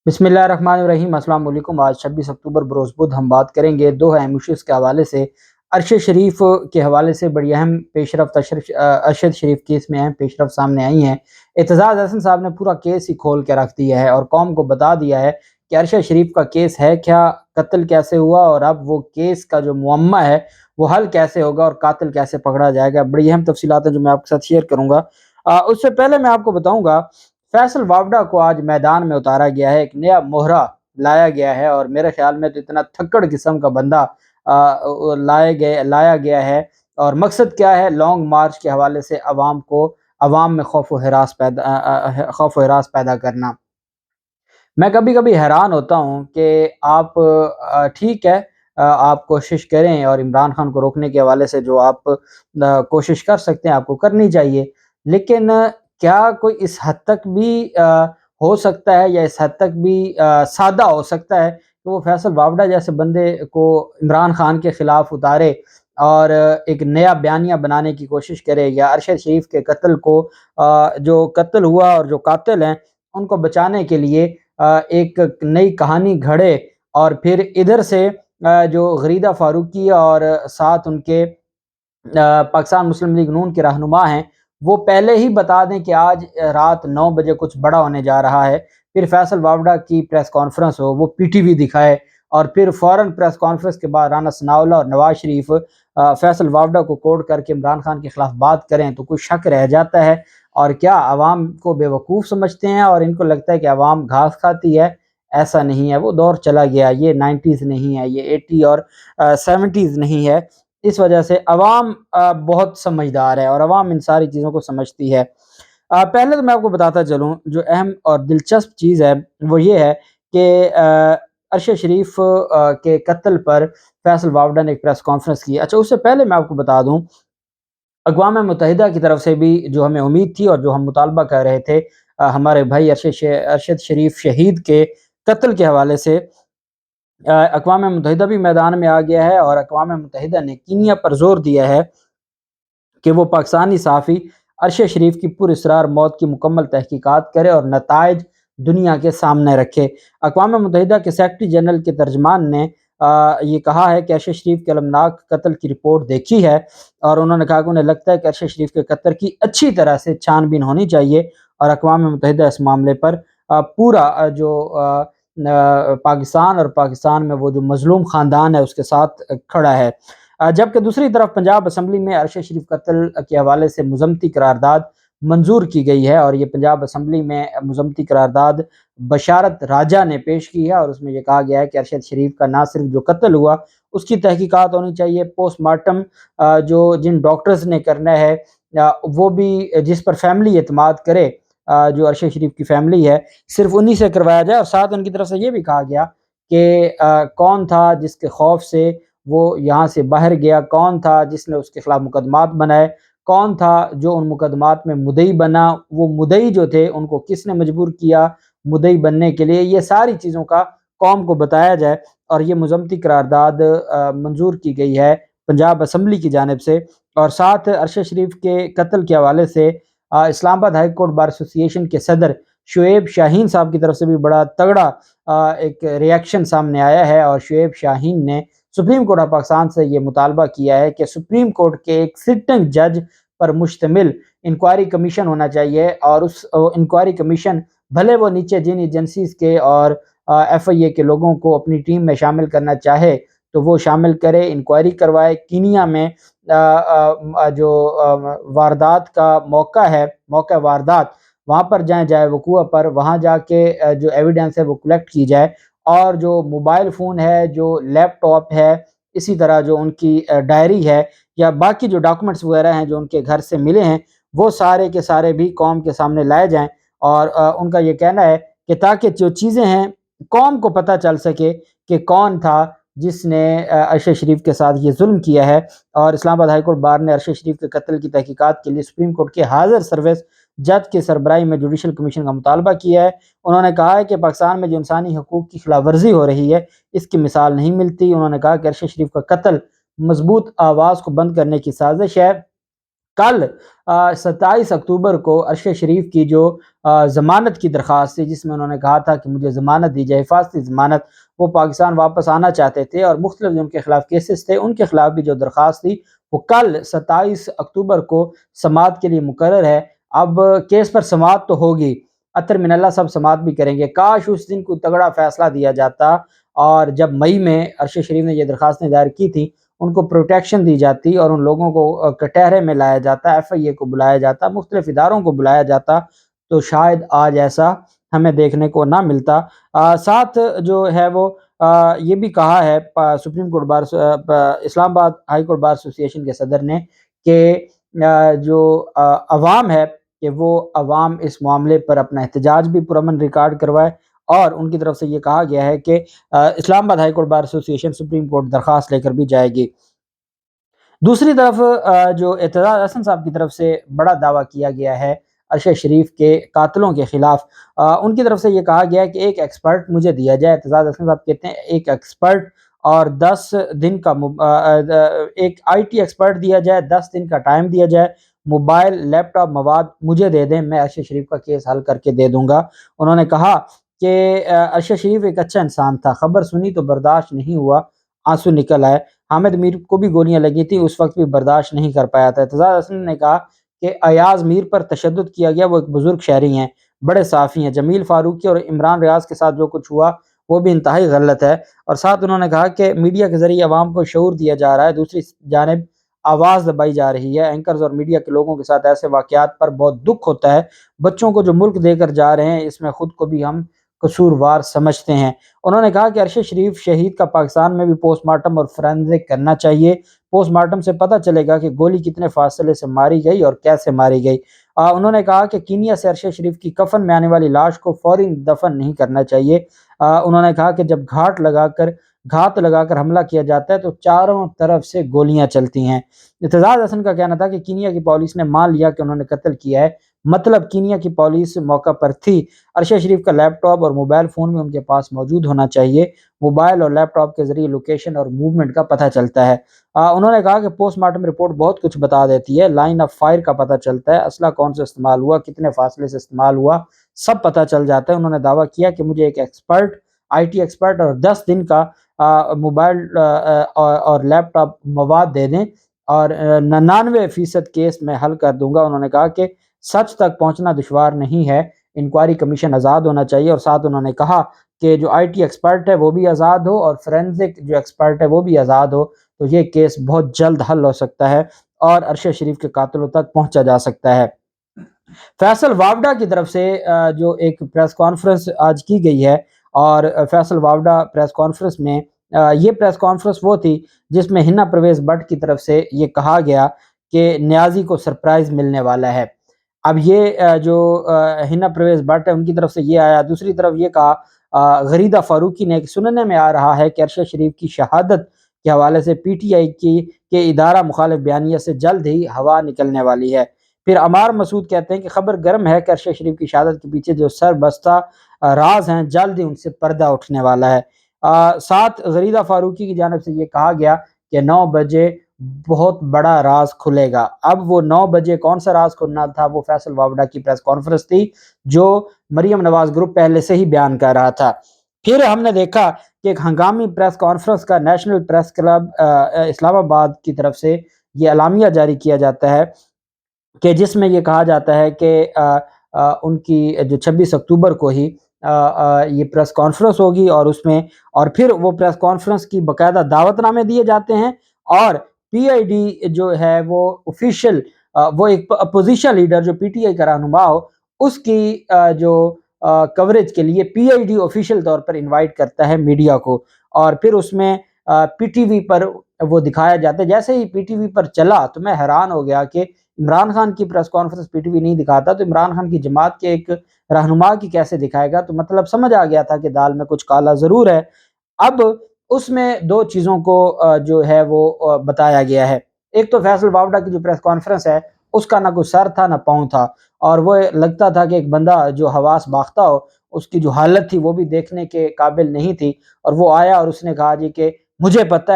بسم اللہ الرحمن الرحیم۔ السلام علیکم۔ آج 26 اکتوبر بروز بدھ ہم بات کریں گے دو اہم ایشوز کے حوالے سے۔ عرش شریف کے حوالے سے بڑی اہم پیش رفت ارشد شریف کیس میں اہم پیش رفت سامنے آئی ہیں۔ اعتزاز احسن صاحب نے پورا کیس ہی کھول کے رکھ دیا ہے اور قوم کو بتا دیا ہے کہ ارشد شریف کا کیس ہے کیا، قتل کیسے ہوا اور اب وہ کیس کا جو معمہ ہے وہ حل کیسے ہوگا اور قاتل کیسے پکڑا جائے گا۔ بڑی اہم تفصیلات ہیں جو میں آپ کے ساتھ شیئر کروں گا۔ اس سے پہلے میں آپ کو بتاؤں گا، فیصل وابڈا کو آج میدان میں اتارا گیا ہے، ایک نیا مہرہ لایا گیا ہے، اور میرے خیال میں تو اتنا تھکڑ قسم کا بندہ لایا گیا ہے۔ اور مقصد کیا ہے؟ لانگ مارچ کے حوالے سے عوام میں خوف و ہراس پیدا کرنا۔ میں کبھی کبھی حیران ہوتا ہوں کہ آپ ٹھیک ہے، آپ کوشش کریں اور عمران خان کو روکنے کے حوالے سے جو آپ کوشش کر سکتے ہیں آپ کو کرنی چاہیے، لیکن کیا کوئی اس حد تک بھی ہو سکتا ہے یا اس حد تک بھی سادہ ہو سکتا ہے کہ وہ فیصل وابڈا جیسے بندے کو عمران خان کے خلاف اتارے اور ایک نیا بیانیہ بنانے کی کوشش کرے، یا ارشد شریف کے قتل کو جو قتل ہوا اور جو قاتل ہیں ان کو بچانے کے لیے ایک نئی کہانی گھڑے، اور پھر ادھر سے جو غریدہ فاروقی اور ساتھ ان کے پاکستان مسلم لیگ نون کے رہنما ہیں وہ پہلے ہی بتا دیں کہ آج رات 9 بجے کچھ بڑا ہونے جا رہا ہے، پھر فیصل وابڈا کی پریس کانفرنس ہو، وہ پی ٹی وی دکھائے، اور پھر فوراً پریس کانفرنس کے بعد رانا ثناءاللہ اور نواز شریف فیصل وابڈا کو کوٹ کر کے عمران خان کے خلاف بات کریں تو کوئی شک رہ جاتا ہے۔ اور کیا عوام کو بے وقوف سمجھتے ہیں اور ان کو لگتا ہے کہ عوام گھاس کھاتی ہے؟ ایسا نہیں ہے، وہ دور چلا گیا، یہ 90s نہیں ہے، یہ 80 اور 70s نہیں ہے۔ اس وجہ سے عوام بہت سمجھدار ہے اور عوام ان ساری چیزوں کو سمجھتی ہے۔ پہلے تو میں آپ کو بتاتا چلوں، جو اہم اور دلچسپ چیز ہے وہ یہ ہے کہ ارشد شریف کے قتل پر فیصل وابڈا نے ایک پریس کانفرنس کی۔ اچھا، اس سے پہلے میں آپ کو بتا دوں، اقوام متحدہ کی طرف سے بھی جو ہمیں امید تھی اور جو ہم مطالبہ کر رہے تھے ہمارے بھائی ارشد شریف شہید کے قتل کے حوالے سے، اقوام متحدہ بھی میدان میں آ گیا ہے، اور اقوام متحدہ نے کینیا پر زور دیا ہے کہ وہ پاکستانی صحافی ارشد شریف کی پراسرار موت کی مکمل تحقیقات کرے اور نتائج دنیا کے سامنے رکھے۔ اقوام متحدہ کے سیکرٹری جنرل کے ترجمان نے یہ کہا ہے کہ ارشد شریف کے المناک قتل کی رپورٹ دیکھی ہے، اور انہوں نے کہا کہ انہیں لگتا ہے کہ ارشد شریف کے قتل کی اچھی طرح سے چھان بین ہونی چاہیے، اور اقوام متحدہ اس معاملے پر پورا جو پاکستان اور پاکستان میں وہ جو مظلوم خاندان ہے اس کے ساتھ کھڑا ہے۔ جبکہ دوسری طرف پنجاب اسمبلی میں ارشد شریف قتل کے حوالے سے مذمتی قرارداد منظور کی گئی ہے، اور یہ پنجاب اسمبلی میں مذمتی قرارداد بشارت راجہ نے پیش کی ہے، اور اس میں یہ کہا گیا ہے کہ ارشد شریف کا نہ صرف جو قتل ہوا اس کی تحقیقات ہونی چاہیے، پوسٹ مارٹم جو جن ڈاکٹرز نے کرنا ہے وہ بھی جس پر فیملی اعتماد کرے، جو ارشد شریف کی فیملی ہے، صرف انہی سے کروایا جائے۔ اور ساتھ ان کی طرف سے یہ بھی کہا گیا کہ کون تھا جس کے خوف سے وہ یہاں سے باہر گیا، کون تھا جس نے اس کے خلاف مقدمات بنائے، کون تھا جو ان مقدمات میں مدعی بنا، وہ مدعی جو تھے ان کو کس نے مجبور کیا مدعی بننے کے لیے، یہ ساری چیزوں کا قوم کو بتایا جائے۔ اور یہ مذمتی قرارداد منظور کی گئی ہے پنجاب اسمبلی کی جانب سے۔ اور ساتھ ارشد شریف کے قتل کے حوالے سے اسلام آباد ہائی کورٹ بار ایسوسی ایشن کے صدر شعیب شاہین صاحب کی طرف سے بھی بڑا تگڑا ایک ریاکشن سامنے آیا ہے، اور شعیب شاہین نے سپریم کورٹ آف پاکستان سے یہ مطالبہ کیا ہے کہ سپریم کورٹ کے ایک سٹنگ جج پر مشتمل انکوائری کمیشن ہونا چاہیے، اور اس انکوائری کمیشن بھلے وہ نیچے جن ایجنسیز کے اور ایف آئی اے کے لوگوں کو اپنی ٹیم میں شامل کرنا چاہے تو وہ شامل کرے، انکوائری کروائے۔ کینیا میں جو واردات کا موقع ہے، موقع واردات، وہاں پر جائے وقوع پر، وہاں جا کے جو ایویڈنس ہے وہ کلیکٹ کی جائے، اور جو موبائل فون ہے، جو لیپ ٹاپ ہے، اسی طرح جو ان کی ڈائری ہے یا باقی جو ڈاکومنٹس وغیرہ ہیں جو ان کے گھر سے ملے ہیں، وہ سارے کے سارے بھی قوم کے سامنے لائے جائیں۔ اور ان کا یہ کہنا ہے کہ تاکہ جو چیزیں ہیں قوم کو پتہ چل سکے کہ کون تھا جس نے ارشد شریف کے ساتھ یہ ظلم کیا ہے۔ اور اسلام آباد ہائی کورٹ بار نے ارشد شریف کے قتل کی تحقیقات کے لیے سپریم کورٹ کے حاضر سروس جج کے سربراہی میں جوڈیشل کمیشن کا مطالبہ کیا ہے۔ انہوں نے کہا ہے کہ پاکستان میں جو انسانی حقوق کی خلاف ورزی ہو رہی ہے اس کی مثال نہیں ملتی۔ انہوں نے کہا کہ ارشد شریف کا قتل مضبوط آواز کو بند کرنے کی سازش ہے، کل 27 اکتوبر کو عرش شریف کی جو ضمانت کی درخواست تھی، جس میں انہوں نے کہا تھا کہ مجھے ضمانت دی جائے، حفاظتی ضمانت، وہ پاکستان واپس آنا چاہتے تھے اور مختلف جو ان کے خلاف کیسز تھے ان کے خلاف بھی جو درخواست تھی وہ کل 27 اکتوبر کو سماعت کے لیے مقرر ہے۔ اب کیس پر سماعت تو ہوگی، اطہر من اللہ صاحب سماعت بھی کریں گے۔ کاش اس دن کوئی تگڑا فیصلہ دیا جاتا اور جب مئی میں عرش شریف نے یہ درخواستیں دائر کی تھی ان کو پروٹیکشن دی جاتی اور ان لوگوں کو کٹہرے میں لایا جاتا، ایف آئی اے کو بلایا جاتا، مختلف اداروں کو بلایا جاتا، تو شاید آج ایسا ہمیں دیکھنے کو نہ ملتا۔ ساتھ جو ہے وہ یہ بھی کہا ہے سپریم کورٹ بار اسلام آباد ہائی کورٹ بار ایسوسی ایشن کے صدر نے کہ جو عوام ہے کہ وہ عوام اس معاملے پر اپنا احتجاج بھی پرامن ریکارڈ کروائے، اور ان کی طرف سے یہ کہا گیا ہے کہ اسلام آباد ہائی کورٹ بار ایسوسی ایشن سپریم کورٹ درخواست لے کر بھی جائے گی۔ دوسری طرف جو اعتزاز احسن صاحب کی طرف سے بڑا دعویٰ کیا گیا ہے عرش شریف کے قاتلوں کے خلاف، ان کی طرف سے یہ کہا گیا ہے کہ ایک ایکسپرٹ مجھے دیا جائے۔ اعتزاز احسن صاحب کہتے ہیں ایک ایکسپرٹ اور 10 دن کا ایک آئی ٹی ایکسپرٹ دیا جائے، 10 دن کا ٹائم دیا جائے، موبائل لیپ ٹاپ مواد مجھے دے دیں، میں عرش شریف کا کیس حل کر کے دے دوں گا۔ انہوں نے کہا کہ عرش شریف ایک اچھا انسان تھا، خبر سنی تو برداشت نہیں ہوا، آنسو نکل آئے۔ حامد میر کو بھی گولیاں لگی تھی، اس وقت بھی برداشت نہیں کر پایا تھا۔ اعتزاز احسن نے کہا کہ ایاز میر پر تشدد کیا گیا، وہ ایک بزرگ شہری ہیں، بڑے صافی ہیں۔ جمیل فاروقی اور عمران ریاض کے ساتھ جو کچھ ہوا وہ بھی انتہائی غلط ہے۔ اور ساتھ انہوں نے کہا کہ میڈیا کے ذریعے عوام کو شعور دیا جا رہا ہے، دوسری جانب آواز دبائی جا رہی ہے۔ اینکرز اور میڈیا کے لوگوں کے ساتھ ایسے واقعات پر بہت دکھ ہوتا ہے، بچوں کو جو ملک دے کر جا رہے ہیں اس میں خود کو بھی ہم قصوروار سمجھتے ہیں۔ انہوں نے کہا کہ عرش شریف شہید کا پاکستان میں بھی پوسٹ مارٹم اور فرینزک کرنا چاہیے، پوسٹ مارٹم سے پتہ چلے گا کہ گولی کتنے فاصلے سے ماری گئی اور کیسے ماری گئی۔ انہوں نے کہا کہ کینیا سے عرش شریف کی کفن میں آنے والی لاش کو فوری دفن نہیں کرنا چاہیے۔ انہوں نے کہا کہ جب گھات لگا کر حملہ کیا جاتا ہے تو چاروں طرف سے گولیاں چلتی ہیں۔ اعتزاز حسن کا کہنا تھا کہ کینیا کی پولیس نے مان لیا کہ انہوں نے قتل کیا ہے، مطلب کینیا کی پولیس موقع پر تھی۔ عرش شریف کا لیپ ٹاپ اور موبائل فون میں ان کے پاس موجود ہونا چاہیے، موبائل اور لیپ ٹاپ کے ذریعے لوکیشن اور موومنٹ کا پتہ چلتا ہے۔ انہوں نے کہا کہ پوسٹ مارٹم رپورٹ بہت کچھ بتا دیتی ہے، لائن آف فائر کا پتہ چلتا ہے، اسلحہ کون سے استعمال ہوا، کتنے فاصلے سے استعمال ہوا، سب پتہ چل جاتا ہے۔ انہوں نے دعویٰ کیا کہ مجھے ایک ایکسپرٹ، آئی ٹی ایکسپرٹ اور 10 دن کا موبائل اور لیپ ٹاپ مواد دے دیں اور 99% کیس میں حل کر دوں گا۔ انہوں نے کہا کہ سچ تک پہنچنا دشوار نہیں ہے، انکوائری کمیشن آزاد ہونا چاہیے، اور ساتھ انہوں نے کہا کہ جو آئی ٹی ایکسپرٹ ہے وہ بھی آزاد ہو اور فورینزک جو ایکسپرٹ ہے وہ بھی آزاد ہو، تو یہ کیس بہت جلد حل ہو سکتا ہے اور عرش شریف کے قاتلوں تک پہنچا جا سکتا ہے۔ فیصل وابڈا کی طرف سے جو ایک پریس کانفرنس آج کی گئی ہے، اور فیصل وابڈا پریس کانفرنس میں یہ پریس کانفرنس وہ تھی جس میں ہنا پرویز بٹ کی طرف سے یہ کہا گیا کہ نیازی کو سرپرائز ملنے والا ہے۔ اب یہ جو ہنا پرویز بٹ ہے ان کی طرف سے یہ آیا، دوسری طرف یہ کہا غریدہ فاروقی نے کہ سننے میں آ رہا ہے کہ عرش شریف کی شہادت کے حوالے سے پی ٹی آئی کی کہ ادارہ مخالف بیانیہ سے جلد ہی ہوا نکلنے والی ہے۔ پھر عمار مسعود کہتے ہیں کہ خبر گرم ہے کہ عرش شریف کی شہادت کے پیچھے جو سر بستہ راز ہیں جلد ہی ان سے پردہ اٹھنے والا ہے۔ ساتھ غریدہ فاروقی کی جانب سے یہ کہا گیا کہ 9 بجے بہت بڑا راز کھلے گا۔ اب وہ 9 بجے کون سا راز کھلنا تھا؟ وہ فیصل وابڈا کی پریس کانفرنس تھی جو مریم نواز گروپ پہلے سے ہی بیان کر رہا تھا۔ پھر ہم نے دیکھا کہ ایک ہنگامی پریس کانفرنس کا نیشنل پریس کلب اسلام آباد کی طرف سے یہ اعلامیہ جاری کیا جاتا ہے کہ جس میں یہ کہا جاتا ہے کہ ان کی جو 26 اکتوبر کو ہی یہ پریس کانفرنس ہوگی، اور اس میں اور پھر وہ پریس کانفرنس کی باقاعدہ دعوت نامے دیے جاتے ہیں، اور پی آئی ڈی جو ہے وہ آفیشیل وہ ایک اپوزیشن لیڈر جو پی ٹی آئی کا رہنما ہو اس کی جو کوریج کے لیے پی آئی ڈی آفیشیل طور پر انوائٹ کرتا ہے میڈیا کو، اور پھر اس میں پی ٹی وی پر وہ دکھایا جاتا ہے۔ جیسے ہی پی ٹی وی پر چلا تو میں حیران ہو گیا کہ عمران خان کی press conference P T V نہیں دکھاتا تو عمران خان کی جماعت کے ایک رہنما کی کیسے دکھائے گا؟ تو مطلب سمجھ آ گیا تھا کہ دال میں کچھ کالا ضرور ہے۔ اب اس میں 2 چیزوں کو جو ہے وہ بتایا گیا ہے۔ ایک تو فیصل وابڈا کی جو پریس کانفرنس ہے اس کا نہ کوئی سر تھا نہ پاؤں تھا، اور وہ لگتا تھا کہ ایک بندہ جو حواس باختہ ہو اس کی جو حالت تھی وہ بھی دیکھنے کے قابل نہیں تھی، اور وہ آیا اور اس نے کہا جی کہ مجھے پتہ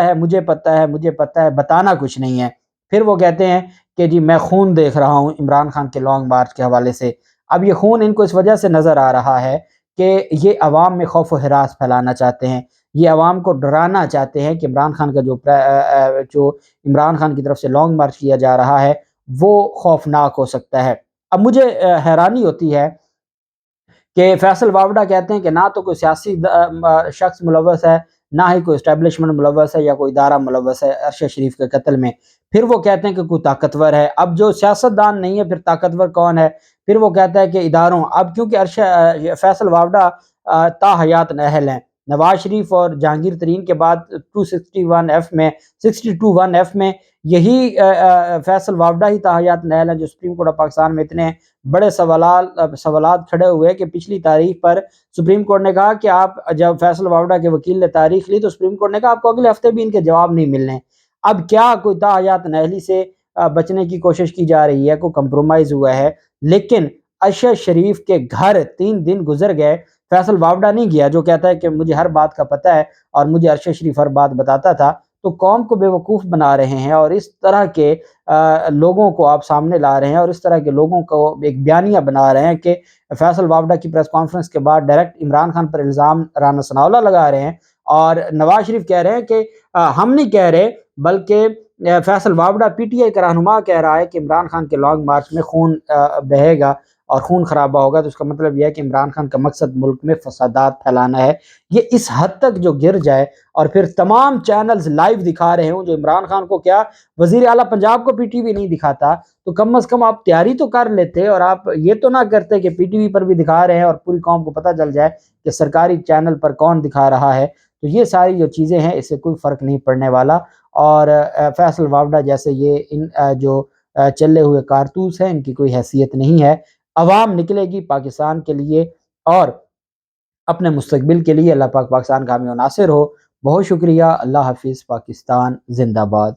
ہے، بتانا کچھ نہیں ہے۔ پھر وہ کہتے ہیں کہ جی میں خون دیکھ رہا ہوں عمران خان کے لانگ مارچ کے حوالے سے۔ اب یہ خون ان کو اس وجہ سے نظر آ رہا ہے کہ یہ عوام میں خوف و ہراس پھیلانا چاہتے ہیں، یہ عوام کو ڈرانا چاہتے ہیں کہ عمران خان کا جو عمران خان کی طرف سے لانگ مارچ کیا جا رہا ہے وہ خوفناک ہو سکتا ہے۔ اب مجھے حیرانی ہوتی ہے کہ فیصل واوڈا کہتے ہیں کہ نہ تو کوئی سیاسی شخص ملوث ہے، نہ ہی کوئی اسٹیبلشمنٹ ملوث ہے یا کوئی ادارہ ملوث ہے ارشد شریف کے قتل میں۔ پھر وہ کہتے ہیں کہ کوئی طاقتور ہے۔ اب جو سیاست دان نہیں ہے پھر طاقتور کون ہے؟ پھر وہ کہتا ہے کہ اداروں۔ اب کیونکہ فیصل واوڈا تا حیات نااہل ہیں، نواز شریف اور جہانگیر ترین کے بعد 62(1) میں یہی فیصل واوڈا ہی تا حیات نااہل ہیں، جو سپریم کورٹ آف پاکستان میں اتنے بڑے سوالات کھڑے ہوئے کہ پچھلی تاریخ پر سپریم کورٹ نے کہا کہ آپ جب فیصل واوڈا کے وکیل نے تاریخ لی تو سپریم کورٹ نے کہا آپ کو اگلے ہفتے بھی ان کے جواب نہیں ملنے۔ اب کیا کوئی تا حیات نااہلی سے بچنے کی کوشش کی جا رہی ہے، کوئی کمپرومائز ہوا ہے؟ لیکن ارشد شریف کے گھر 3 دن گزر گئے، فیصل واوڈا نہیں گیا جو کہتا ہے کہ مجھے ہر بات کا پتہ ہے اور مجھے ارشد شریف ہر بات بتاتا تھا۔ تو قوم کو بے وقوف بنا رہے ہیں اور اس طرح کے لوگوں کو آپ سامنے لا رہے ہیں اور اس طرح کے لوگوں کو ایک بیانیہ بنا رہے ہیں کہ فیصل واوڈا کی پریس کانفرنس کے بعد ڈائریکٹ عمران خان پر الزام رانا ثناءاللہ لگا رہے ہیں، اور نواز شریف کہہ رہے ہیں کہ ہم نہیں کہہ رہے بلکہ Faisal Vawda P T I کا رہنما کہہ رہا ہے کہ عمران خان کے لانگ مارچ میں خون بہے گا اور خون خرابہ ہوگا، تو اس کا مطلب یہ ہے کہ عمران خان کا مقصد ملک میں فسادات پھیلانا ہے۔ یہ اس حد تک جو گر جائے اور پھر تمام چینلز لائیو دکھا رہے ہوں، جو عمران خان کو کیا وزیر اعلیٰ پنجاب کو پی ٹی وی نہیں دکھاتا، تو کم از کم آپ تیاری تو کر لیتے اور آپ یہ تو نہ کرتے کہ پی ٹی وی پر بھی دکھا رہے ہیں اور پوری قوم کو پتہ چل جائے کہ سرکاری چینل پر کون دکھا رہا ہے۔ تو یہ ساری جو چیزیں ہیں اس سے کوئی فرق نہیں پڑنے والا، اور فیصل واوڈا جیسے یہ ان جو چلے ہوئے کارتوس ہیں ان کی کوئی حیثیت نہیں ہے۔ عوام نکلے گی پاکستان کے لیے اور اپنے مستقبل کے لیے۔ اللہ پاک پاکستان کا حامی و ناصر ہو۔ بہت شکریہ۔ اللہ حافظ۔ پاکستان زندہ باد۔